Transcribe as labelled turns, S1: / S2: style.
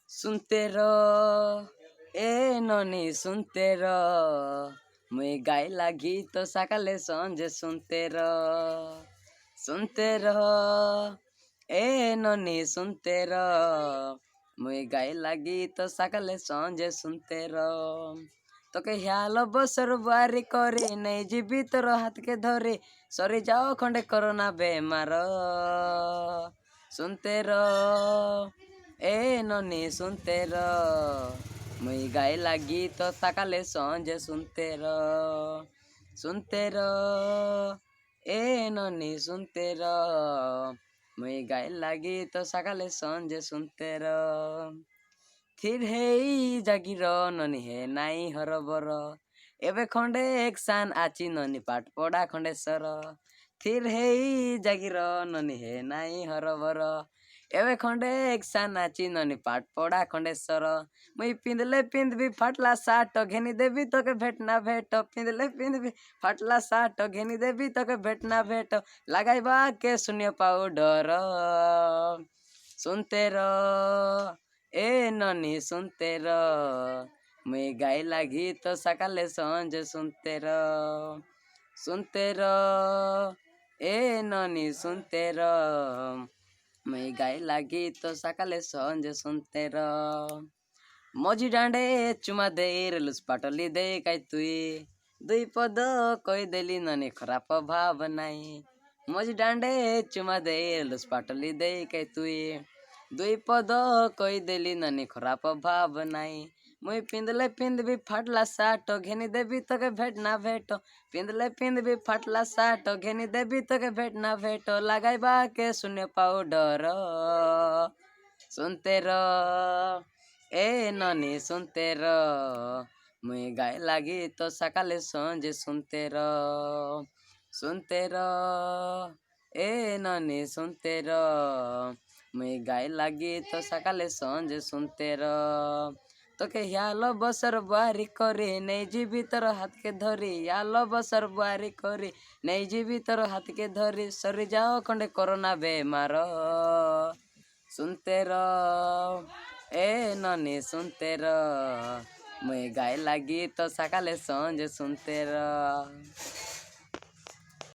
S1: सुनते रहो ए ननी सुनते रहो मुई गाइला गीत सकाले संजे सुनते रहो ए ननी सुनते रहो मुई गाइला गीत सकाले संजे सुनते रहो তোকে হিয়ালো বছর বাড়ি করে নেই জীবি তোর হাতকে ধরে সরে যাও খন্ডে করোনা বেমার শুনতে এ ননি শুনতে মুই গায়ে লাগি তো তাকালে সঞ্জে শুনতে এ ননি শুনতে মুই গায়ে লাগি তো সকালে সঞ্জে শুনতে থির হেই জাগির ননি হে নাই হরবর এবে খন্ডে একসান আছি ননি পাঠ পড়া খন্ডে সর থির হেই জাগির ননি হে নাই হরবর এবে খন্ডে একসান আছি ননি পাঠ পড়া খন্ডে সর মুই পিঁধলে পিঁধবি ফাটলা শার্ট ঘেনি দেবি তোকে ভেট না ভেট পিঁধলে পিঁধবি ফাটলা শার্ট ঘেনি দেবি তোকে ভেট না ভেট লাগাইবা কে শূন্য পাউডর শুনতে এ ননি শুনতে মুই গাই লাগি তো সকালে সঞ্জে শুনতে এ ননি শুনতে মুই গাই লাগি তো সকালে সঞ্জে শুনতে মজি ডাঁডে চুমা দে রেলুস পাটলি দে কাই তুই দুই পদ কই দেলি ননি খারাপ ভাব নাই মজি ডাঁডে চুমা দে রেলুস পাটলি দে কাই তুই দুই পদ কই দেলি ননি খারাপ ভাব নাই মুই পিঁধলে পিঁধবি ফাটলা শার্ট ঘেনি দেবি তোকে ভেট না ভেট পিঁধলে পিঁধবি ফাটলা শার্ট ঘেনি দেবি তোকে ভেট না ভেট লাগাইবা के शून्य पाउडर सुनते ए ननी सुनते मुई गाय लागी तो सकाले संजे सुनते ए ननी सुनते मुई गाय लागी तो सकाले संजे सुनते তোকে হিয়ালো বছর বাড়ি করে নেই জীবি তোর হাতকে ধরি হিয়ালো বছর বাড়ি করে নেই জীবি তোর হাতকে ধরি সরি যাও খন্ডে করোনা বেমার শুনতে এ ননি শুনতে মুই গায়ে লাগি তো সকালে সঞ্জে শুনতে